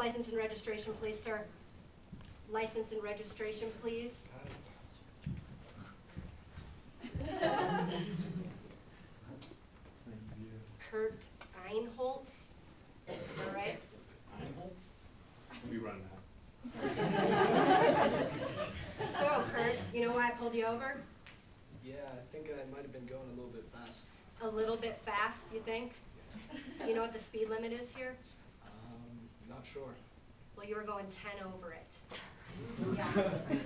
License and registration, please, sir. License and registration, please. Kurt Einholz. Is that right? Einholz? Let me run that. So, Kurt, you know why I pulled you over? Yeah, I think I might have been going a little bit fast. A little bit fast, you think? You know what the speed limit is here? Not sure. Well, you were going 10 over it. Yeah.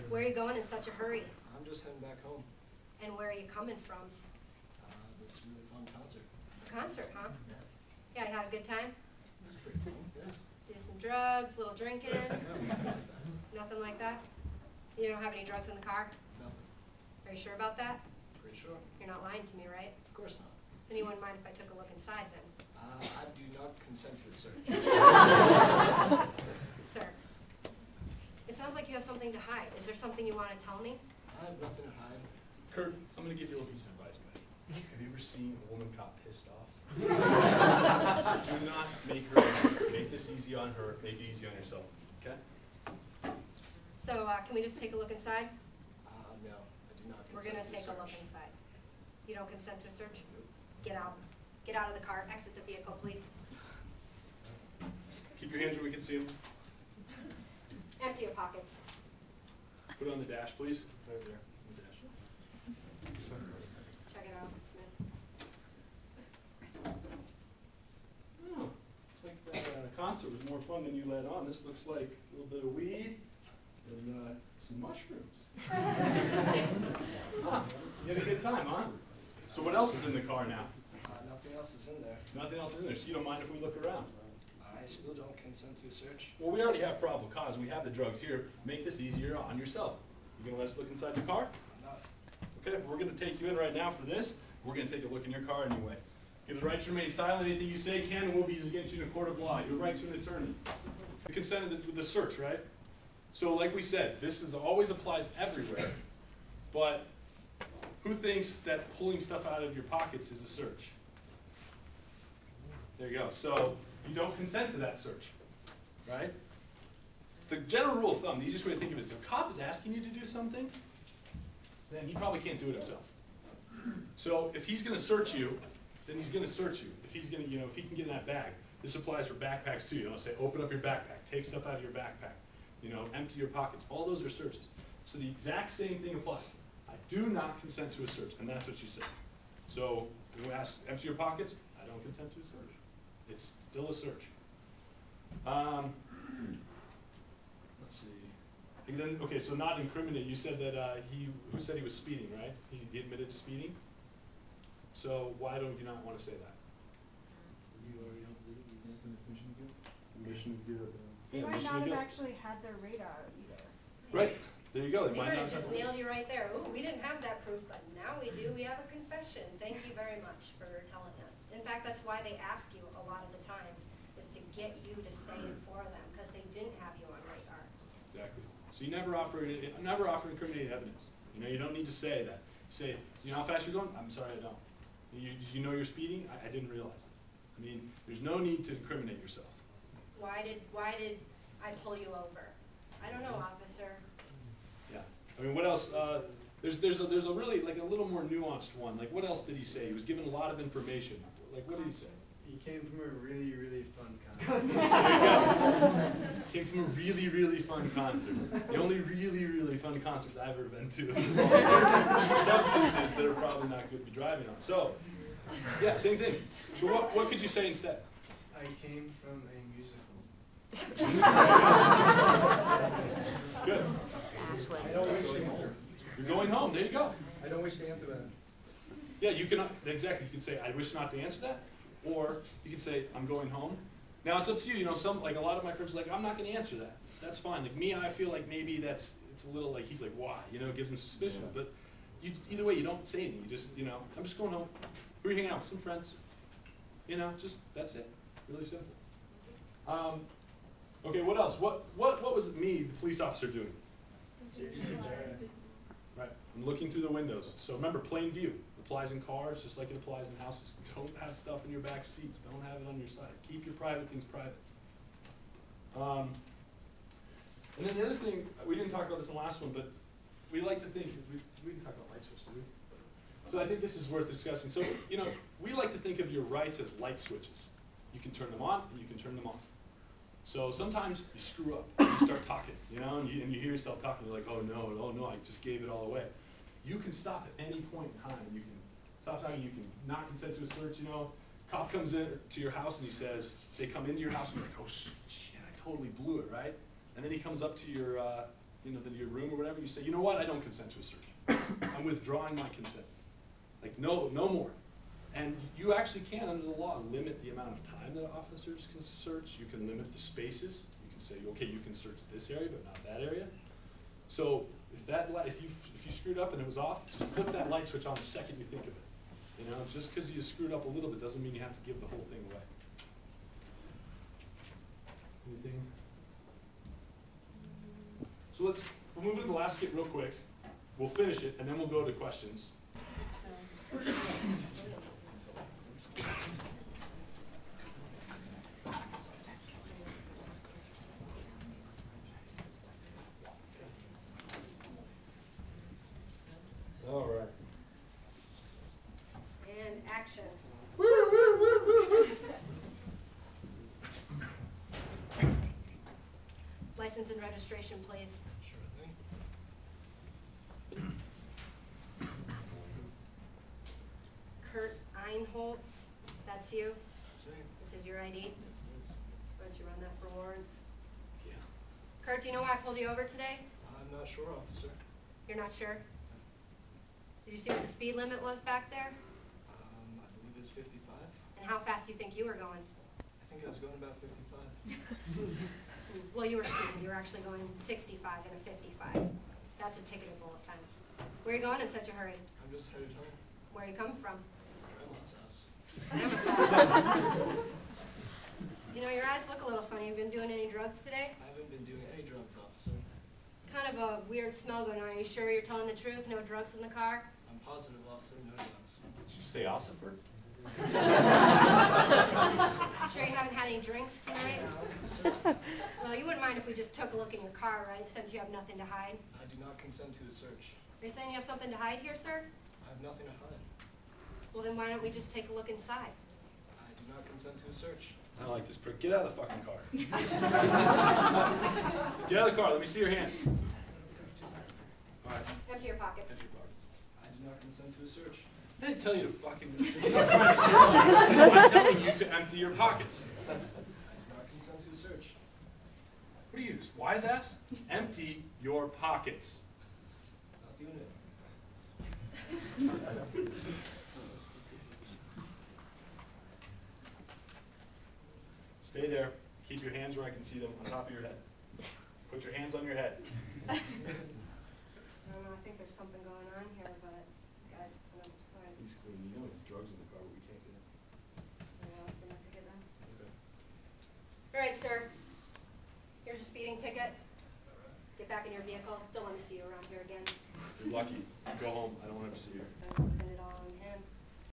Where are you going in such a hurry? I'm just heading back home. And where are you coming from? This really fun concert. A concert, huh? Yeah, you had a good time? It was pretty fun, yeah. Do some drugs, a little drinking? Nothing like that? You don't have any drugs in the car? Nothing. Are you sure about that? Pretty sure. You're not lying to me, right? Of course not. Then you wouldn't mind if I took a look inside then? I do not consent to the search. Sir, it sounds like you have something to hide. Is there something you want to tell me? I have nothing to hide. Kurt, I'm going to give you a little piece of advice, buddy. Have you ever seen a woman cop pissed off? Do not make this easy on her, make it easy on yourself, okay? So, can we just take a look inside? No, I do not We're consent going to to take a look search. inside. You don't consent to a search? Get out. Get out of the car. Exit the vehicle, please. Keep your hands where we can see them. Empty your pockets. Put it on the dash, please. Right there, on the dash. Check it out, Smith. Oh, looks like that concert was more fun than you let on. This looks like a little bit of weed and some mushrooms. Huh, you had a good time, huh? So what else is in the car now? Nothing else is in there. Nothing else is in there, so you don't mind if we look around? I still don't consent to a search. Well, we already have probable cause. We have the drugs here. Make this easier on yourself. You gonna let us look inside your car? I'm not. Okay, we're gonna take you in right now for this. We're gonna take a look in your car anyway. You have the right to remain silent. Anything you say can and will be used against you in a court of law. You have the right to an attorney. The consent with the search, right? So like we said, this always applies everywhere, but who thinks that pulling stuff out of your pockets is a search? There you go. So you don't consent to that search, right? The general rule of thumb, the easiest way to think of it is if a cop is asking you to do something, then he probably can't do it himself. So if he's going to search you, then he's going to search you. If he's going to, if he can get in that bag, this applies for backpacks too. Let's say open up your backpack, take stuff out of your backpack, empty your pockets. All those are searches. So the exact same thing applies. I do not consent to a search, and that's what you say. So you ask, empty your pockets. I don't consent to a search. It's still a search. Let's see. And then, okay, so not incriminate. You said that who said he was speeding, right? He admitted to speeding. So why don't you not want to say that? You already don't believe that's an admission to guilt? Admission to guilt. They Yeah, might admission not to have guilt. actually had their radar either. Right. There you go. They might might not have just have- nailed you right there. Ooh, we didn't have that proof, but now we do. We have a confession. Thank you very much for telling us. In fact, that's why they ask you a lot of the times, is to get you to say it for them, because they didn't have you on radar. Exactly. So you never offer incriminating evidence. You don't need to say that. You say, you know how fast you're going? I'm sorry, I don't. Did you know you're speeding? I didn't realize it. I mean, there's no need to incriminate yourself. Why did I pull you over? I don't know, officer. Yeah. I mean, what else? There's a really, like, a little more nuanced one. Like, what else did he say? He was given a lot of information. Like, what did he say? He came from a really, really fun concert. Came from a really, really fun concert. The only really, really fun concerts I've ever been to. Substances that are probably not good to be driving on. So, yeah, same thing. So what could you say instead? I came from a musical. Good. I don't wish to answer. You're going home. There you go. I don't wish to answer that. Yeah, you can, exactly. You can say, I wish not to answer that. Or you can say, I'm going home. Now, it's up to you. Like a lot of my friends are like, I'm not going to answer that. That's fine. Like me, I feel like maybe it's a little like, he's like, why? It gives him suspicion. Yeah. But either way, you don't say anything. You just, I'm just going home. We're hanging out with some friends. Just, that's it. Really simple. Okay, what else? What was the police officer, doing? Right, I'm looking through the windows. So remember, plain view. Applies in cars just like it applies in houses. Don't have stuff in your back seats. Don't have it on your side. Keep your private things private. And then the other thing, we didn't talk about this in the last one, but we like to think, we didn't talk about light switches, did we? So I think this is worth discussing. So, you know, we like to think of your rights as light switches. You can turn them on and you can turn them off. So sometimes you screw up, and you start talking, you know, and you hear yourself talking, you're like, oh no, I just gave it all away. You can stop at any point in time. You can stop talking, you can not consent to a search, you know. Cop comes in to your house and he says, they come into your house and you're like, oh shit, I totally blew it, right? And then he comes up to your, you know, your room or whatever, you say, you know what, I don't consent to a search. I'm withdrawing my consent. Like, no more. And you actually can, under the law, limit the amount of time that officers can search. You can limit the spaces. You can say, okay, you can search this area, but not that area. So if you screwed up and it was off, just flip that light switch on the second you think of it. You know, just because you screwed up a little bit doesn't mean you have to give the whole thing away. Anything? So we'll move into the last skit real quick. We'll finish it, and then we'll go to questions. All right. And action. License and registration, please. Sure thing. Kurt Einholz, that's you? That's me. This is your ID? Yes, it is. Why don't you run that for warrants? Yeah. Kurt, do you know why I pulled you over today? I'm not sure, officer. You're not sure? Did you see what the speed limit was back there? I believe it's 55. And how fast do you think you were going? I think I was going about 55. Well, you were speeding. You were actually going 65 and a 55. That's a ticketable offense. Where are you going in such a hurry? I'm just headed home. Where are you coming from? Grandma's house. You know, your eyes look a little funny. Have you been doing any drugs today? I haven't been doing any drugs, officer. It's kind of a weird smell going on. Are you sure you're telling the truth? No drugs in the car? I'm positive, officer, no drugs. Did you say ossifer? Sure you haven't had any drinks tonight? No, sir. Well, you wouldn't mind if we just took a look in your car, right, since you have nothing to hide? I do not consent to a search. Are you saying you have something to hide here, sir? I have nothing to hide. Well, then why don't we just take a look inside? I do not consent to a search. I like this prick. Get out of the fucking car. Get out of the car. Let me see your hands. All right. Empty your pockets. Empty your pockets. I do not consent to a search. I didn't tell you to fucking. I'm not trying to search you. I'm telling you to empty your pockets. I do not consent to a search. What are you, this wise ass? Empty your pockets. Not doing it. Stay there. Keep your hands where I can see them on top of your head. Put your hands on your head. I don't know, I think there's something going on here, but guys, I don't know. He's clean. You know there's drugs in the car, but we can't get in. Anyone else gonna have to get them? Okay. All right, sir. Here's your speeding ticket. Get back in your vehicle. Don't want to see you around here again. You're lucky. Go home. I don't want to see you.